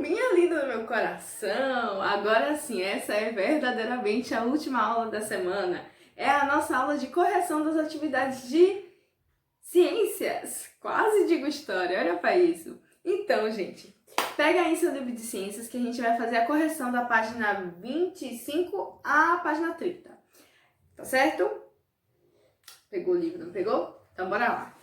bem ali no meu coração. Agora sim, essa é verdadeiramente a última aula da semana. É a nossa aula de correção das atividades de ciências. Quase digo história, olha para isso. Então, gente, pega aí seu livro de ciências que a gente vai fazer a correção da página 25 à página 30. Tá certo? Pegou o livro, não pegou? Então, bora lá.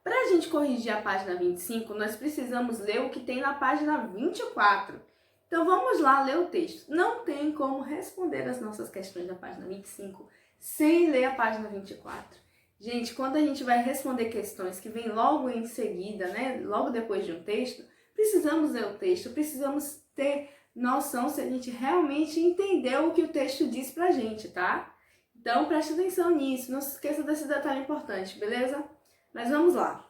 Para a gente corrigir a página 25, nós precisamos ler o que tem na página 24. Então, vamos lá ler o texto. Não tem como responder as nossas questões da página 25 sem ler a página 24. Gente, quando a gente vai responder questões que vêm logo em seguida, né, logo depois de um texto, precisamos ler o texto, precisamos ter noção se a gente realmente entendeu o que o texto diz pra gente, tá? Então, preste atenção nisso, não se esqueça desse detalhe importante, beleza? Mas vamos lá.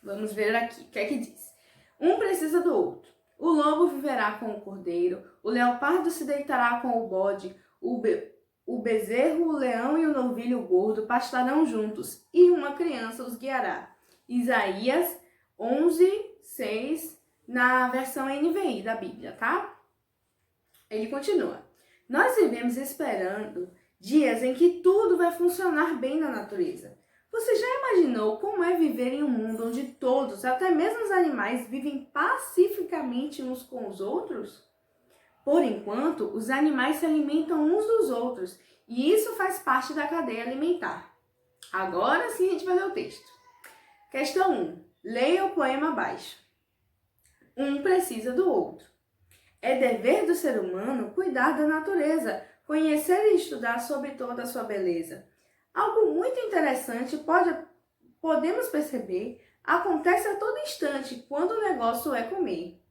Vamos ver aqui, o que é que diz? Um precisa do outro. O lobo viverá com o cordeiro, o leopardo se deitará com o bode, o bezerro, o leão e o novilho gordo pastarão juntos, e uma criança os guiará. Isaías 11:6, na versão NVI da Bíblia, tá? Ele continua. Nós vivemos esperando dias em que tudo vai funcionar bem na natureza. Você já imaginou como é viver em um mundo onde todos, até mesmo os animais, vivem pacificamente uns com os outros? Por enquanto, os animais se alimentam uns dos outros e isso faz parte da cadeia alimentar. Agora sim a gente vai ler o texto. Questão 1. Leia o poema abaixo. Um precisa do outro. É dever do ser humano cuidar da natureza, conhecer e estudar sobre toda a sua beleza. Algo muito interessante podemos perceber acontece a todo instante quando o negócio é comer.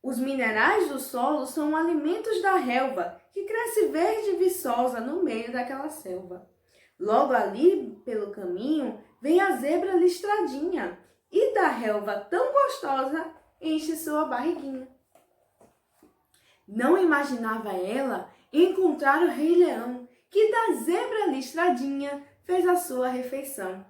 Os minerais do solo são alimentos da relva, que cresce verde e viçosa no meio daquela selva. Logo ali, pelo caminho, vem a zebra listradinha, e da relva tão gostosa enche sua barriguinha. Não imaginava ela encontrar o Rei Leão, que da zebra listradinha fez a sua refeição.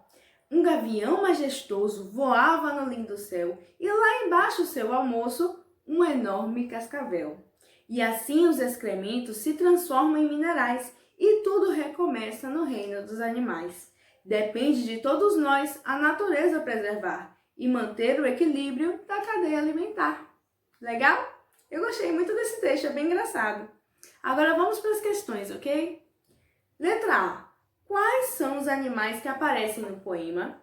Um gavião majestoso voava no lindo céu, e lá embaixo seu almoço, um enorme cascavel. E assim os excrementos se transformam em minerais, e tudo recomeça no reino dos animais. Depende de todos nós a natureza preservar e manter o equilíbrio da cadeia alimentar. Legal? Eu gostei muito desse texto, é bem engraçado. Agora vamos para as questões, ok? Letra A. Quais são os animais que aparecem no poema?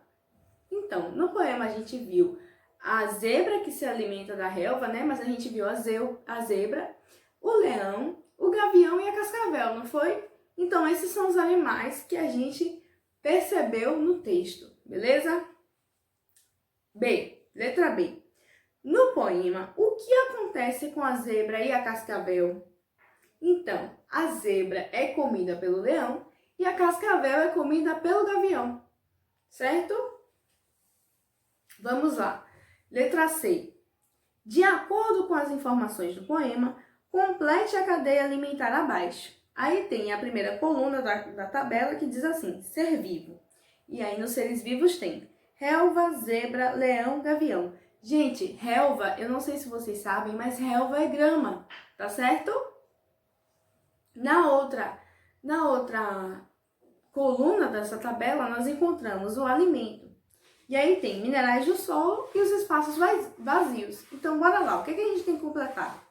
Então, no poema a gente viu a zebra que se alimenta da relva, né? Mas a gente viu a zebra, o leão, o gavião e a cascavel, não foi? Então, esses são os animais que a gente percebeu no texto, beleza? B. Letra B. No poema, o que acontece com a zebra e a cascavel? Então, a zebra é comida pelo leão e a cascavel é comida pelo gavião, certo? Vamos lá. Letra C. De acordo com as informações do poema, complete a cadeia alimentar abaixo. Aí tem a primeira coluna da tabela que diz assim, ser vivo. E aí nos seres vivos tem relva, zebra, leão, gavião. Gente, relva, eu não sei se vocês sabem, mas relva é grama, tá certo? Na outra coluna dessa tabela, nós encontramos o alimento. E aí tem minerais do solo e os espaços vazios. Então, bora lá, o que a gente tem que completar?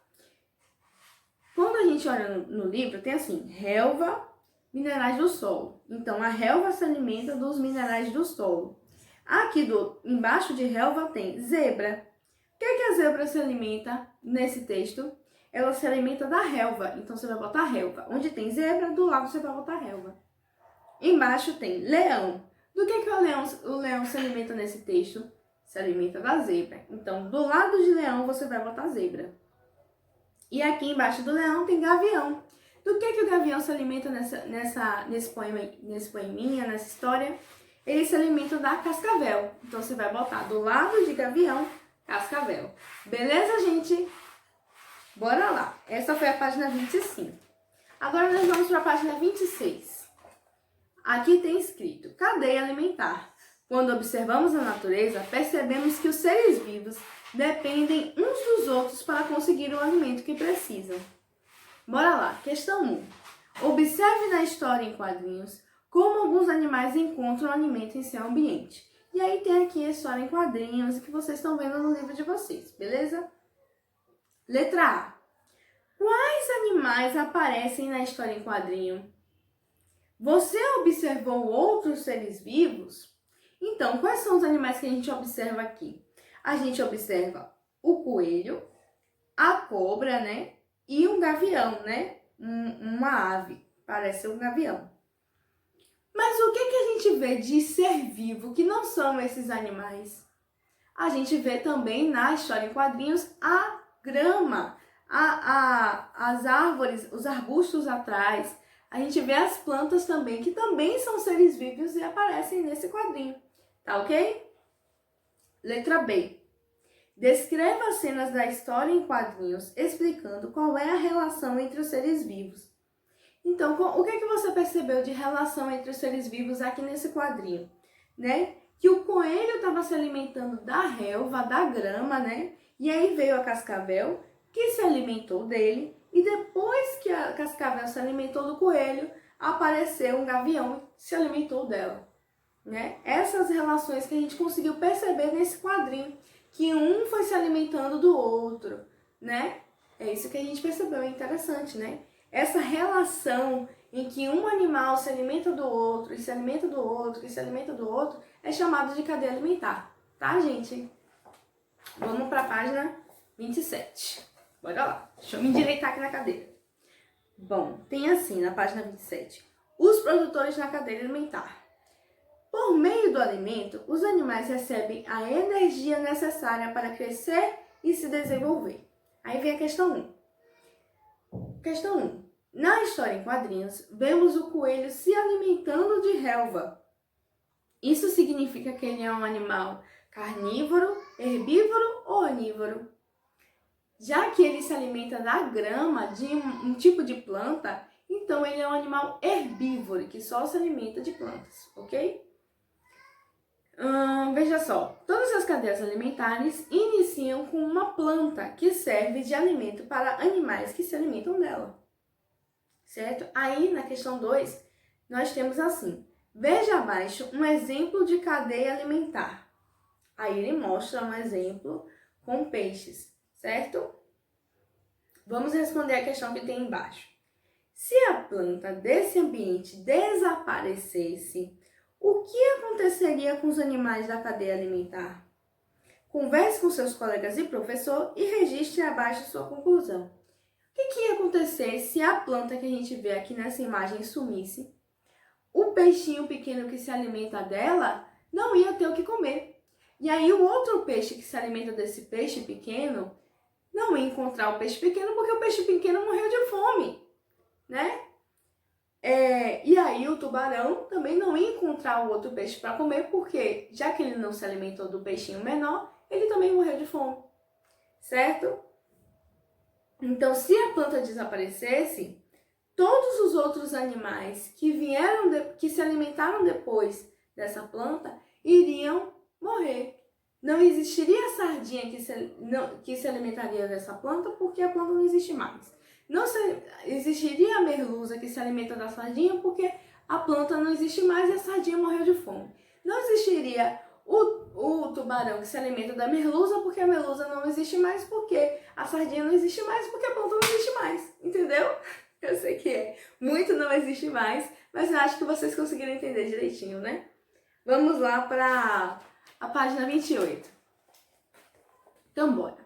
Quando a gente olha no livro, tem assim, relva, minerais do solo. Então, a relva se alimenta dos minerais do solo. Aqui embaixo de relva tem zebra. O que a zebra se alimenta nesse texto? Ela se alimenta da relva, então você vai botar relva. Onde tem zebra, do lado você vai botar relva. Embaixo tem leão. Do que o leão se alimenta nesse texto? Se alimenta da zebra. Então, do lado de leão você vai botar zebra. E aqui embaixo do leão tem gavião. Do que o gavião se alimenta nesse poeminha, nessa história? Ele se alimenta da cascavel. Então, você vai botar do lado de gavião, cascavel. Beleza, gente? Bora lá. Essa foi a página 25. Agora nós vamos para a página 26. Aqui tem escrito, cadeia alimentar. Quando observamos a natureza, percebemos que os seres vivos dependem uns dos outros para conseguir o alimento que precisam. Bora lá, questão 1. Observe na história em quadrinhos como alguns animais encontram alimento em seu ambiente. E aí tem aqui a história em quadrinhos que vocês estão vendo no livro de vocês, beleza? Letra A. Quais animais aparecem na história em quadrinho? Você observou outros seres vivos? Então, quais são os animais que a gente observa aqui? A gente observa o coelho, a cobra, né? E um gavião, né? Uma ave, parece um gavião. Mas o que a gente vê de ser vivo que não são esses animais? A gente vê também na história em quadrinhos a grama, as árvores, os arbustos atrás. A gente vê as plantas também, que também são seres vivos e aparecem nesse quadrinho. Tá ok? Letra B. Descreva as cenas da história em quadrinhos, explicando qual é a relação entre os seres vivos. Então, o que você percebeu de relação entre os seres vivos aqui nesse quadrinho? Né? Que o coelho estava se alimentando da relva, da grama, né? E aí veio a cascavel, que se alimentou dele. E depois que a cascavel se alimentou do coelho, apareceu um gavião e se alimentou dela. Né? Essas relações que a gente conseguiu perceber nesse quadrinho. Que um foi se alimentando do outro, né? É isso que a gente percebeu, é interessante, né? Essa relação em que um animal se alimenta do outro, e se alimenta do outro, e se alimenta do outro, é chamado de cadeia alimentar, tá, gente? Vamos para a página 27. Bora lá, deixa eu me endireitar aqui na cadeira. Bom, tem assim, na página 27, os produtores na cadeia alimentar. Por meio do alimento, os animais recebem a energia necessária para crescer e se desenvolver. Aí vem a questão 1. Questão 1. Na história em quadrinhos, vemos o coelho se alimentando de relva. Isso significa que ele é um animal carnívoro, herbívoro ou onívoro? Já que ele se alimenta da grama de um tipo de planta, então ele é um animal herbívoro, que só se alimenta de plantas, ok? Veja só, todas as cadeias alimentares iniciam com uma planta que serve de alimento para animais que se alimentam dela, certo? Aí, na questão 2, nós temos assim, veja abaixo um exemplo de cadeia alimentar. Aí ele mostra um exemplo com peixes, certo? Vamos responder a questão que tem embaixo. Se a planta desse ambiente desaparecesse, o que aconteceria com os animais da cadeia alimentar? Converse com seus colegas e professor e registre abaixo sua conclusão. O que ia acontecer se a planta que a gente vê aqui nessa imagem sumisse? O peixinho pequeno que se alimenta dela não ia ter o que comer. E aí o outro peixe que se alimenta desse peixe pequeno não ia encontrar o peixe pequeno porque o peixe pequeno morreu de fome, né? E aí o tubarão também não ia encontrar o outro peixe para comer, porque já que ele não se alimentou do peixinho menor, ele também morreu de fome, certo? Então, se a planta desaparecesse, todos os outros animais que se alimentaram depois dessa planta iriam morrer. Não existiria a sardinha que se alimentaria dessa planta, porque a planta não existe mais. Não existiria a merluza que se alimenta da sardinha, porque a planta não existe mais e a sardinha morreu de fome. Não existiria o tubarão que se alimenta da merluza, porque a merluza não existe mais, porque a sardinha não existe mais, porque a planta não existe mais. Entendeu? Eu sei que muito não existe mais, mas eu acho que vocês conseguiram entender direitinho, né? Vamos lá para a página 28. Então, bora.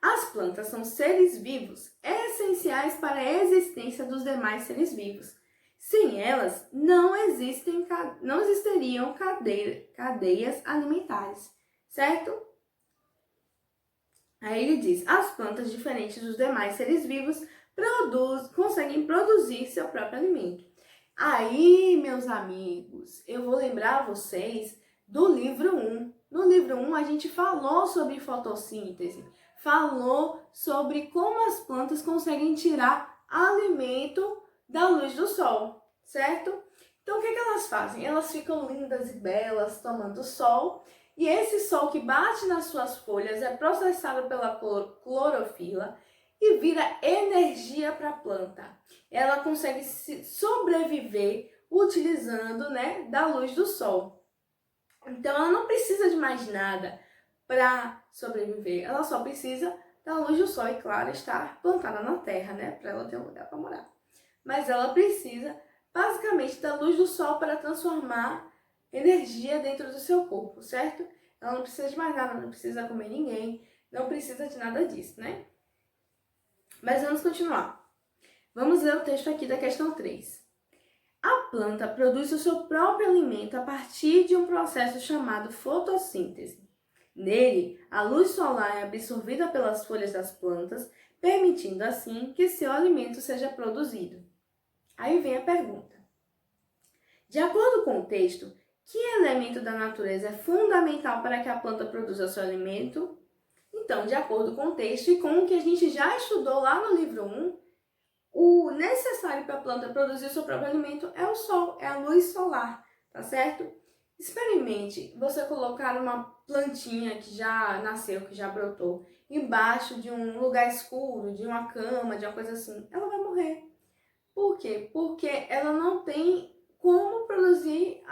As plantas são seres vivos essenciais para a existência dos demais seres vivos. Sem elas, não existiriam cadeias alimentares, certo? Aí ele diz, as plantas, diferentes dos demais seres vivos, conseguem produzir seu próprio alimento. Aí, meus amigos, eu vou lembrar vocês do livro 1. No livro 1, a gente falou sobre fotossíntese, falou sobre como as plantas conseguem tirar alimento da luz do sol, certo? Então, o que elas fazem? Elas ficam lindas e belas tomando sol, E esse sol que bate nas suas folhas é processado pela clorofila e vira energia para a planta. Ela consegue sobreviver utilizando, né, da luz do sol. Então ela não precisa de mais nada para sobreviver. Ela só precisa da luz do sol e, claro, estar plantada na terra, né, para ela ter um lugar para morar. Mas ela precisa basicamente da luz do sol para transformar energia dentro do seu corpo, certo? Ela não precisa de mais nada, não precisa comer ninguém, não precisa de nada disso, né? Mas vamos continuar. Vamos ler o texto aqui da questão 3. A planta produz o seu próprio alimento a partir de um processo chamado fotossíntese. Nele, a luz solar é absorvida pelas folhas das plantas, permitindo assim que seu alimento seja produzido. Aí vem a pergunta. De acordo com o texto, que elemento da natureza é fundamental para que a planta produza seu alimento? Então, de acordo com o texto e com o que a gente já estudou lá no livro 1, o necessário para a planta produzir o seu próprio alimento é o sol, é a luz solar, tá certo? Experimente você colocar uma plantinha que já nasceu, que já brotou, embaixo de um lugar escuro, de uma cama, de uma coisa assim. Ela vai morrer. Por quê? Porque ela não tem como produzir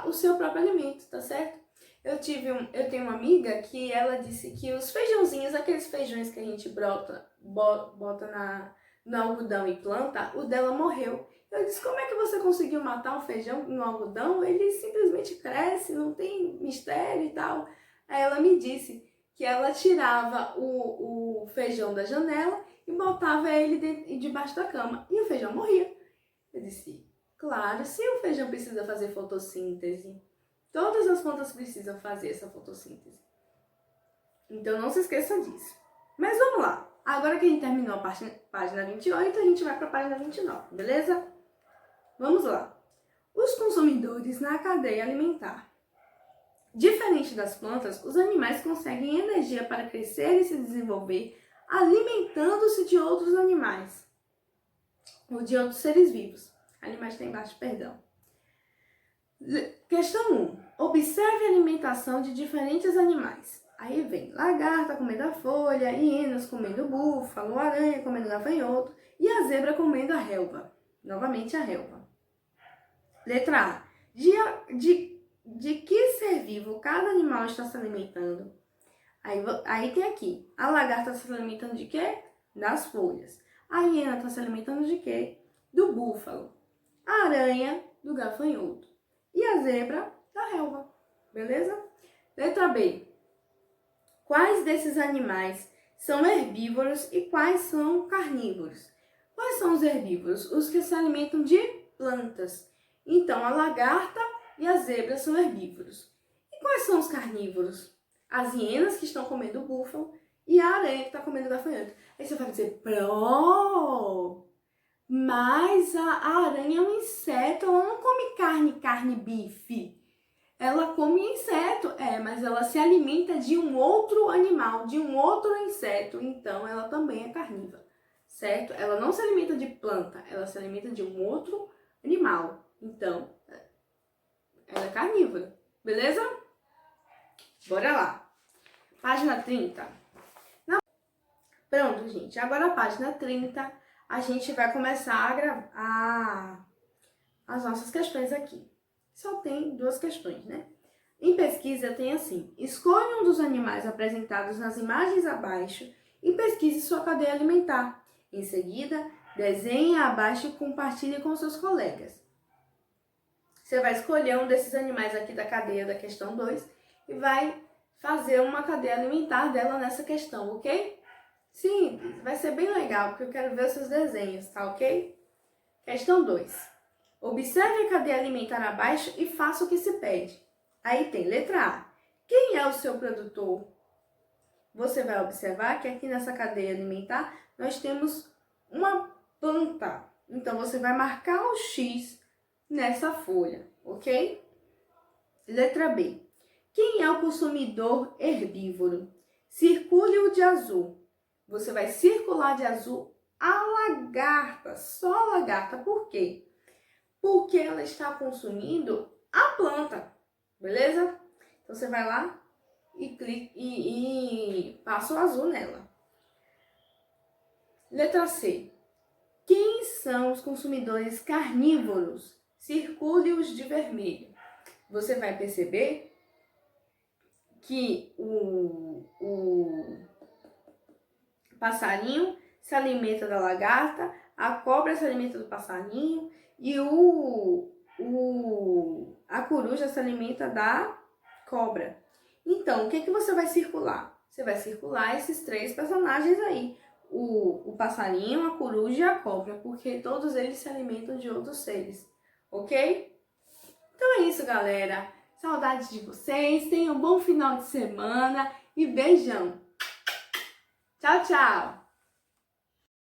o seu próprio alimento, tá certo? Eu tenho uma amiga que ela disse que os feijãozinhos, aqueles feijões que a gente bota no algodão e planta, o dela morreu. Eu disse, como é que você conseguiu matar um feijão no algodão? Ele simplesmente cresce, não tem mistério e tal. Aí ela me disse que ela tirava o feijão da janela e botava ele debaixo da cama. E o feijão morria. Eu disse, claro, se o feijão precisa fazer fotossíntese, todas as plantas precisam fazer essa fotossíntese. Então não se esqueça disso. Mas vamos lá. Agora que a gente terminou a página 28, a gente vai para a página 29, beleza? Vamos lá. Os consumidores na cadeia alimentar. Diferente das plantas, os animais conseguem energia para crescer e se desenvolver, alimentando-se de outros animais, ou de outros seres vivos. Animais tem embaixo, perdão. Questão 1. Observe a alimentação de diferentes animais. Aí vem lagarta comendo a folha, hienas comendo búfalo, aranha comendo gafanhoto e a zebra comendo a relva. Novamente a relva. Letra A. De que ser vivo cada animal está se alimentando? Aí tem aqui. A lagarta está se alimentando de quê? Das folhas. A hiena está se alimentando de quê? Do búfalo. A aranha do gafanhoto. E a zebra da relva. Beleza? Letra B. Quais desses animais são herbívoros e quais são carnívoros? Quais são os herbívoros? Os que se alimentam de plantas. Então, a lagarta e a zebra são herbívoros. E quais são os carnívoros? As hienas que estão comendo o búfalo e a aranha que está comendo o gafanhoto. Aí você vai dizer, mas a aranha é um inseto, ela não come carne bife. Ela come inseto, mas ela se alimenta de um outro animal, de um outro inseto, então ela também é carnívora, certo? Ela não se alimenta de planta, ela se alimenta de um outro animal, então ela é carnívora, beleza? Bora lá. Página 30. Pronto, gente, agora a página 30, a gente vai começar a gravar as nossas questões aqui. Só tem 2 questões, né? Em pesquisa tem assim, escolha um dos animais apresentados nas imagens abaixo e pesquise sua cadeia alimentar. Em seguida, desenhe abaixo e compartilhe com seus colegas. Você vai escolher um desses animais aqui da cadeia da questão 2 e vai fazer uma cadeia alimentar dela nessa questão, ok? Simples, vai ser bem legal, porque eu quero ver os seus desenhos, tá ok? Questão 2. Observe a cadeia alimentar abaixo e faça o que se pede. Aí tem letra A. Quem é o seu produtor? Você vai observar que aqui nessa cadeia alimentar nós temos uma planta. Então você vai marcar o X nessa folha, ok? Letra B. Quem é o consumidor herbívoro? Circule o de azul. Você vai circular de azul a lagarta, só a lagarta. Por quê? Porque ela está consumindo a planta, beleza? Então você vai lá e passo o azul nela. Letra C. Quem são os consumidores carnívoros? Circule-os de vermelho. Você vai perceber que o passarinho se alimenta da lagarta, a cobra se alimenta do passarinho e a coruja se alimenta da cobra. Então, o que você vai circular? Você vai circular esses 3 personagens aí. O passarinho, a coruja e a cobra, porque todos eles se alimentam de outros seres, ok? Então é isso, galera. Saudades de vocês, tenham um bom final de semana e beijão. Tchau, tchau!